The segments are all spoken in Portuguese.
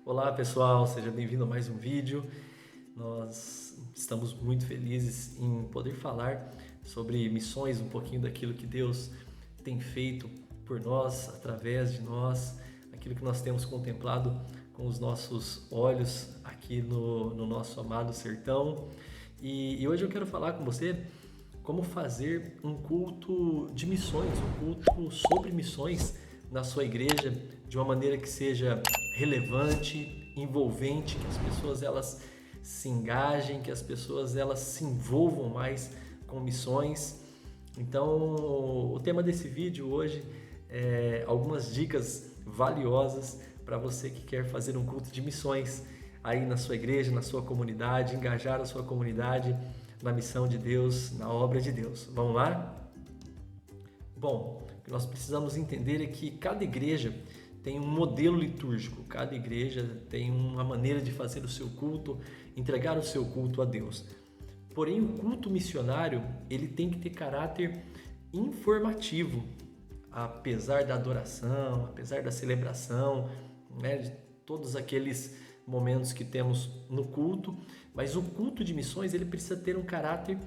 Olá pessoal, seja bem-vindo a mais um vídeo. Nós estamos muito felizes em poder falar sobre missões, um pouquinho daquilo que Deus tem feito por nós, através de nós, aquilo que nós temos contemplado com os nossos olhos aqui no nosso amado sertão. E hoje eu quero falar com você como fazer um culto de missões, um culto sobre missões na sua igreja de uma maneira que seja relevante, envolvente, que as pessoas elas se engajem, que as pessoas elas se envolvam mais com missões. Então, o tema desse vídeo hoje é algumas dicas valiosas para você que quer fazer um culto de missões aí na sua igreja, na sua comunidade, engajar a sua comunidade na missão de Deus, na obra de Deus. Vamos lá? Bom, o que nós precisamos entender é que cada igreja tem um modelo litúrgico, cada igreja tem uma maneira de fazer o seu culto, entregar o seu culto a Deus. Porém, o culto missionário, ele tem que ter caráter informativo, apesar da adoração, apesar da celebração, de todos aqueles momentos que temos no culto, mas o culto de missões ele precisa ter um caráter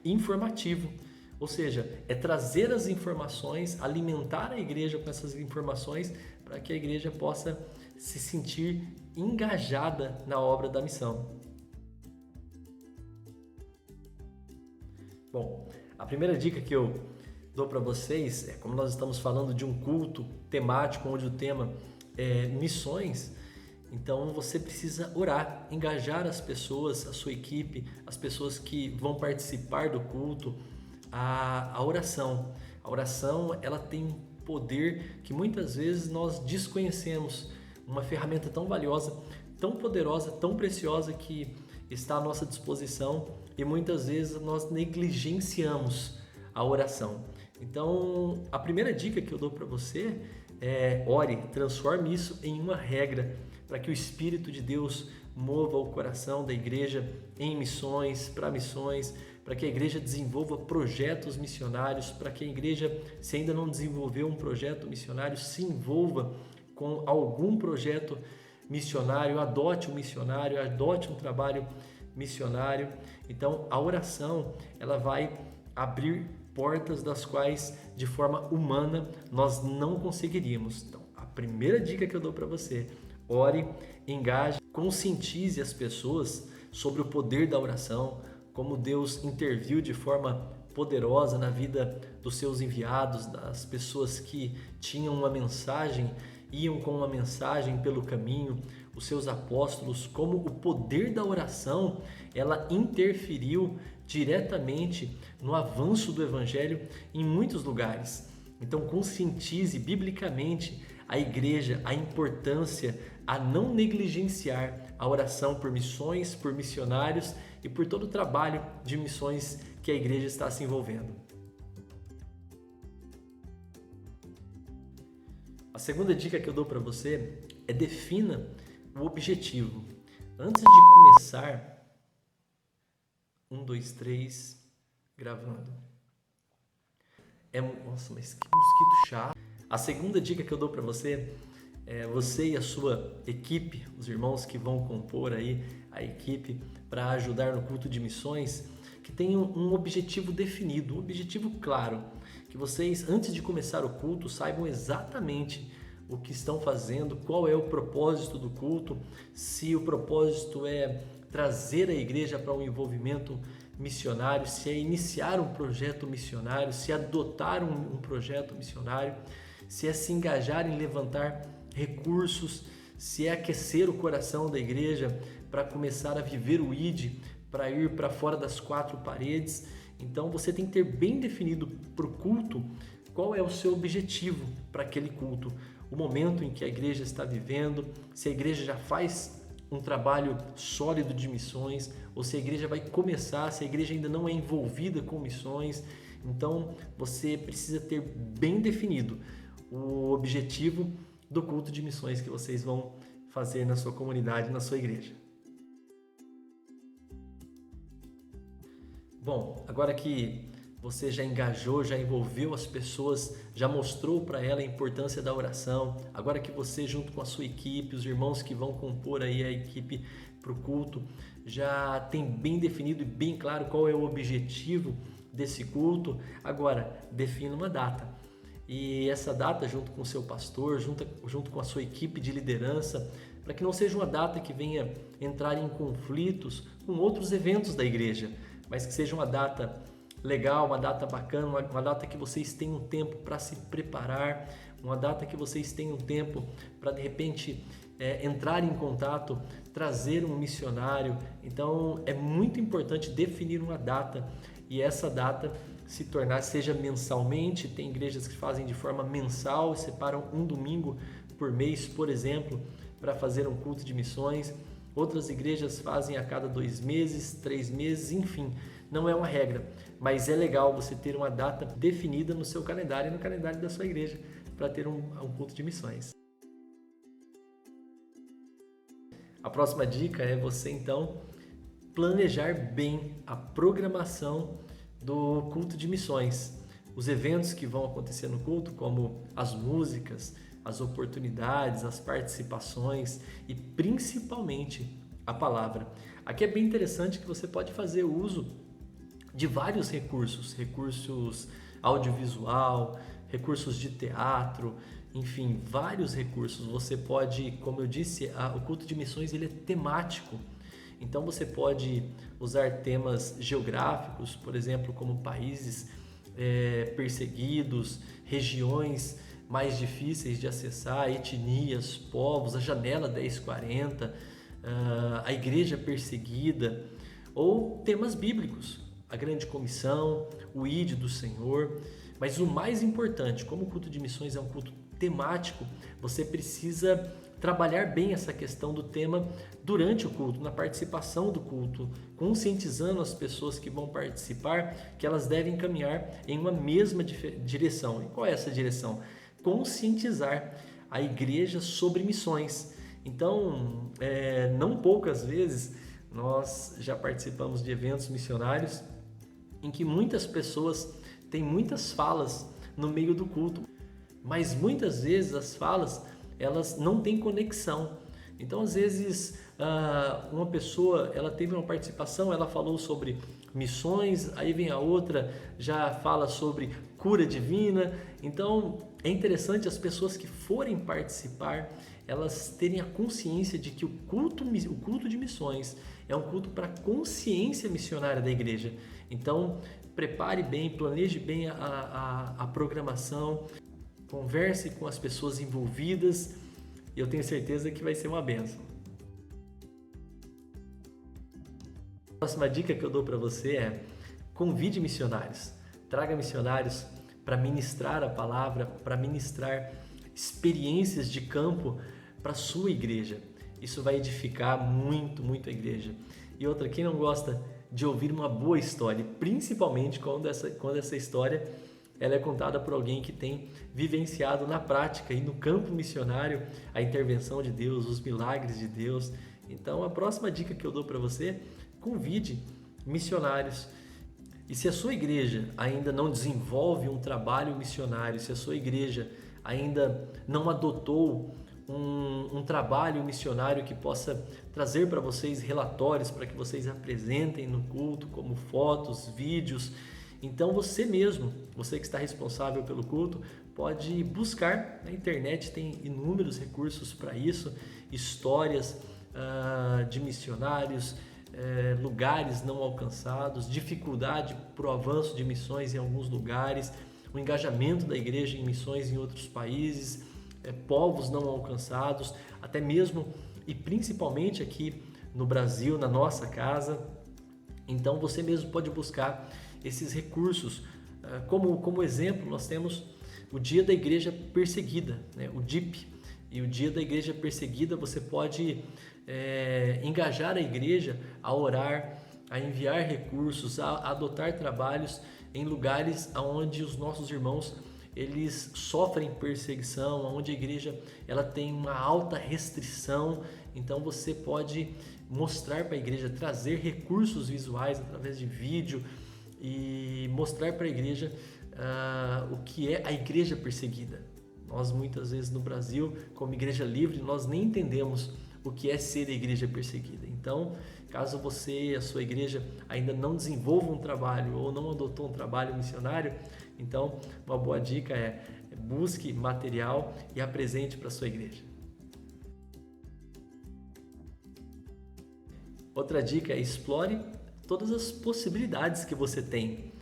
informativo, ou seja, é trazer as informações, alimentar a igreja com essas informações para que a igreja possa se sentir engajada na obra da missão. Bom, a primeira dica que eu dou para vocês é, como nós estamos falando de um culto temático onde o tema é missões, então você precisa orar, engajar as pessoas, a sua equipe, as pessoas que vão participar do culto, a oração. A oração ela tem um poder que muitas vezes nós desconhecemos, uma ferramenta tão valiosa, tão poderosa, tão preciosa que está à nossa disposição e muitas vezes nós negligenciamos a oração. Então, a primeira dica que eu dou para você é ore, transforme isso em uma regra para que o Espírito de Deus mova o coração da igreja em missões, para que a igreja desenvolva projetos missionários, para que a igreja, se ainda não desenvolveu um projeto missionário, se envolva com algum projeto missionário, adote um missionário, adote um trabalho missionário. Então, a oração, ela vai abrir portas das quais, de forma humana, nós não conseguiríamos. Então, a primeira dica que eu dou para você: ore, engaje, conscientize as pessoas sobre o poder da oração, como Deus interviu de forma poderosa na vida dos seus enviados, das pessoas que tinham uma mensagem, iam com uma mensagem pelo caminho, os seus apóstolos, como o poder da oração, ela interferiu diretamente no avanço do evangelho em muitos lugares. Então, conscientize biblicamente a igreja a importância a não negligenciar a oração por missões, por missionários e por todo o trabalho de missões que a igreja está se envolvendo. A segunda dica que eu dou para você é defina o objetivo. Antes de começar, 1, 2, 3, gravando. Nossa, mas que mosquito chato. A segunda dica que eu dou para você é você e a sua equipe, os irmãos que vão compor aí a equipe para ajudar no culto de missões, que tenham um objetivo definido, um objetivo claro, que vocês, antes de começar o culto, saibam exatamente o que estão fazendo, qual é o propósito do culto, se o propósito é trazer a igreja para um envolvimento missionário, se é iniciar um projeto missionário, se é adotar um projeto missionário, se é se engajar em levantar recursos, se é aquecer o coração da igreja para começar a viver o ID, para ir para fora das quatro paredes. Então você tem que ter bem definido para o culto qual é o seu objetivo para aquele culto, o momento em que a igreja está vivendo, se a igreja já faz um trabalho sólido de missões, ou se a igreja vai começar, se a igreja ainda não é envolvida com missões. Então você precisa ter bem definido o objetivo do culto de missões que vocês vão fazer na sua comunidade, na sua igreja. Bom, agora que você já engajou, já envolveu as pessoas, já mostrou para ela a importância da oração. Agora que você, junto com a sua equipe, os irmãos que vão compor aí a equipe para o culto, já tem bem definido e bem claro qual é o objetivo desse culto. Agora, defina uma data. E essa data, junto com o seu pastor, junto com a sua equipe de liderança, para que não seja uma data que venha entrar em conflitos com outros eventos da igreja, mas que seja uma data legal, uma data bacana, uma data que vocês tenham tempo para se preparar, uma data que vocês tenham tempo para, de repente, entrar em contato, trazer um missionário. Então, é muito importante definir uma data e essa data seja mensalmente. Tem igrejas que fazem de forma mensal, separam um domingo por mês, por exemplo, para fazer um culto de missões. Outras igrejas fazem a cada 2 meses, 3 meses, enfim, não é uma regra, mas é legal você ter uma data definida no seu calendário e no calendário da sua igreja para ter um culto de missões. A próxima dica é você então planejar bem a programação do culto de missões. Os eventos que vão acontecer no culto, como as músicas, as oportunidades, as participações e principalmente a palavra. Aqui é bem interessante que você pode fazer uso de vários recursos audiovisual, recursos de teatro, enfim, vários recursos. Você pode, como eu disse, o culto de missões ele é temático. Então você pode usar temas geográficos, por exemplo, como países perseguidos, regiões mais difíceis de acessar, etnias, povos, a janela 1040, a igreja perseguida, ou temas bíblicos, a grande comissão, o ID do Senhor. Mas o mais importante, como o culto de missões é um culto temático, você precisa trabalhar bem essa questão do tema durante o culto, na participação do culto, conscientizando as pessoas que vão participar que elas devem caminhar em uma mesma direção. E qual é essa direção? Conscientizar a igreja sobre missões. Então, não poucas vezes nós já participamos de eventos missionários em que muitas pessoas têm muitas falas no meio do culto, mas muitas vezes as falas elas não têm conexão. Então, às vezes, uma pessoa ela teve uma participação, ela falou sobre missões, aí vem a outra, já fala sobre cura divina. Então, é interessante as pessoas que forem participar, elas terem a consciência de que o culto de missões é um culto para a consciência missionária da igreja. Então, prepare bem, planeje bem a programação, converse com as pessoas envolvidas e eu tenho certeza que vai ser uma bênção. A próxima dica que eu dou para você é: convide missionários, traga missionários para ministrar a palavra, para ministrar experiências de campo para a sua igreja. Isso vai edificar muito, muito a igreja. E outra, quem não gosta de ouvir uma boa história, principalmente quando essa história ela é contada por alguém que tem vivenciado na prática e no campo missionário a intervenção de Deus, os milagres de Deus. Então, a próxima dica que eu dou para você: convide missionários. E se a sua igreja ainda não desenvolve um trabalho missionário, se a sua igreja ainda não adotou um trabalho missionário que possa trazer para vocês relatórios para que vocês apresentem no culto, como fotos, vídeos, então você mesmo, você que está responsável pelo culto, pode buscar na internet, tem inúmeros recursos para isso, histórias de missionários, lugares não alcançados, dificuldade para o avanço de missões em alguns lugares, o engajamento da igreja em missões em outros países, povos não alcançados, até mesmo e principalmente aqui no Brasil, na nossa casa. Então você mesmo pode buscar esses recursos. Como exemplo, nós temos o Dia da Igreja Perseguida, né? O DIP. E o Dia da Igreja Perseguida você pode engajar a igreja a orar, a enviar recursos, a adotar trabalhos em lugares onde os nossos irmãos eles sofrem perseguição, onde a igreja ela tem uma alta restrição. Então você pode mostrar para a igreja, trazer recursos visuais através de vídeo e mostrar para a igreja o que é a igreja perseguida. Nós muitas vezes no Brasil, como igreja livre, nós nem entendemos o que é ser a igreja perseguida. Então, caso você e a sua igreja ainda não desenvolvam um trabalho ou não adotou um trabalho missionário, então uma boa dica é busque material e apresente para a sua igreja. Outra dica é explore todas as possibilidades que você tem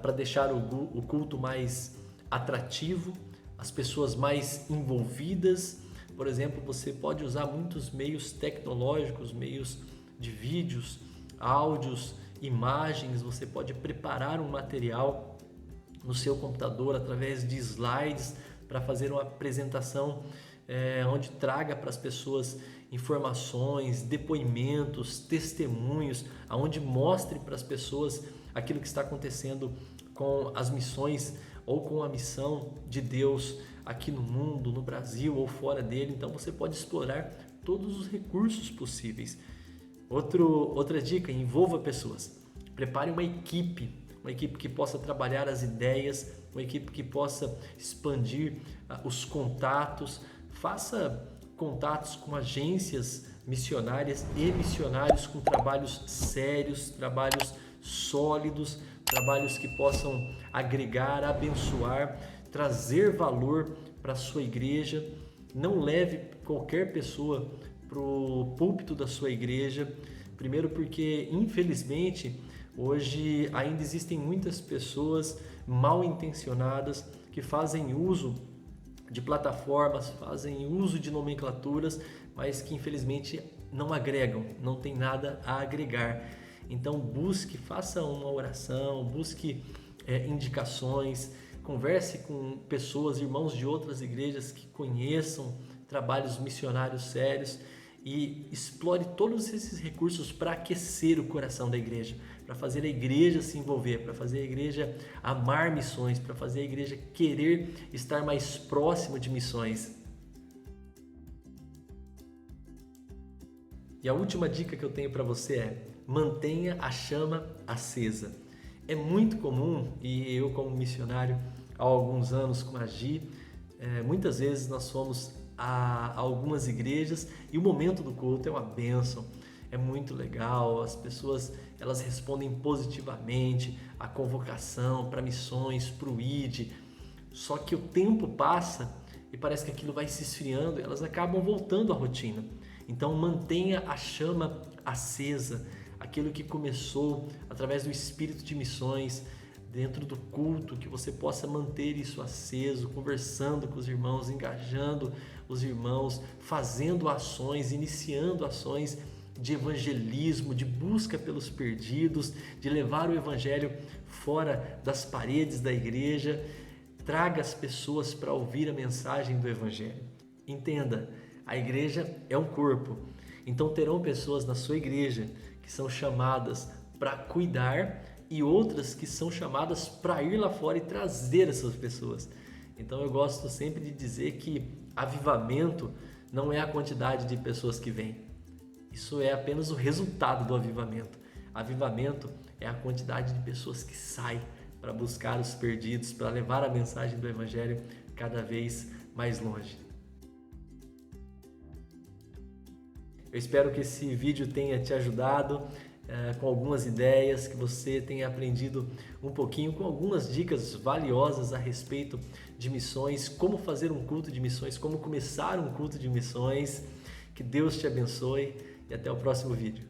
para deixar o culto mais atrativo, as pessoas mais envolvidas. Por exemplo, você pode usar muitos meios tecnológicos, meios de vídeos, áudios, imagens. Você pode preparar um material no seu computador através de slides para fazer uma apresentação onde traga para as pessoas informações, depoimentos, testemunhos, onde mostre para as pessoas aquilo que está acontecendo com as missões ou com a missão de Deus aqui no mundo, no Brasil ou fora dele. Então você pode explorar todos os recursos possíveis. Outra dica, envolva pessoas. Prepare uma equipe que possa trabalhar as ideias, uma equipe que possa expandir os contatos. Faça contatos com agências missionárias e missionários com trabalhos sérios, trabalhos sólidos, trabalhos que possam agregar, abençoar, trazer valor para a sua igreja. Não leve qualquer pessoa para o púlpito da sua igreja, primeiro porque, infelizmente, hoje ainda existem muitas pessoas mal intencionadas que fazem uso de plataformas, fazem uso de nomenclaturas, mas que infelizmente não agregam, não tem nada a agregar. Então busque, faça uma oração, busque indicações, converse com pessoas, irmãos de outras igrejas que conheçam trabalhos missionários sérios e explore todos esses recursos para aquecer o coração da igreja, para fazer a igreja se envolver, para fazer a igreja amar missões, para fazer a igreja querer estar mais próximo de missões. E a última dica que eu tenho para você é: mantenha a chama acesa. É muito comum, e eu como missionário há alguns anos com a Gi, muitas vezes nós fomos a algumas igrejas e o momento do culto é uma bênção, é muito legal, as pessoas elas respondem positivamente à convocação para missões, para o ID, só que o tempo passa e parece que aquilo vai se esfriando e elas acabam voltando à rotina. Então mantenha a chama acesa, aquilo que começou através do espírito de missões, dentro do culto, que você possa manter isso aceso, conversando com os irmãos, engajando os irmãos, fazendo ações, iniciando ações de evangelismo, de busca pelos perdidos, de levar o evangelho fora das paredes da igreja. Traga as pessoas para ouvir a mensagem do evangelho. Entenda, a igreja é um corpo, então terão pessoas na sua igreja que são chamadas para cuidar e outras que são chamadas para ir lá fora e trazer essas pessoas. Então eu gosto sempre de dizer que avivamento não é a quantidade de pessoas que vêm. Isso é apenas o resultado do avivamento. Avivamento é a quantidade de pessoas que saem para buscar os perdidos, para levar a mensagem do evangelho cada vez mais longe. Eu espero que esse vídeo tenha te ajudado com algumas ideias, que você tenha aprendido um pouquinho com algumas dicas valiosas a respeito de missões, como fazer um culto de missões, como começar um culto de missões. Que Deus te abençoe e até o próximo vídeo.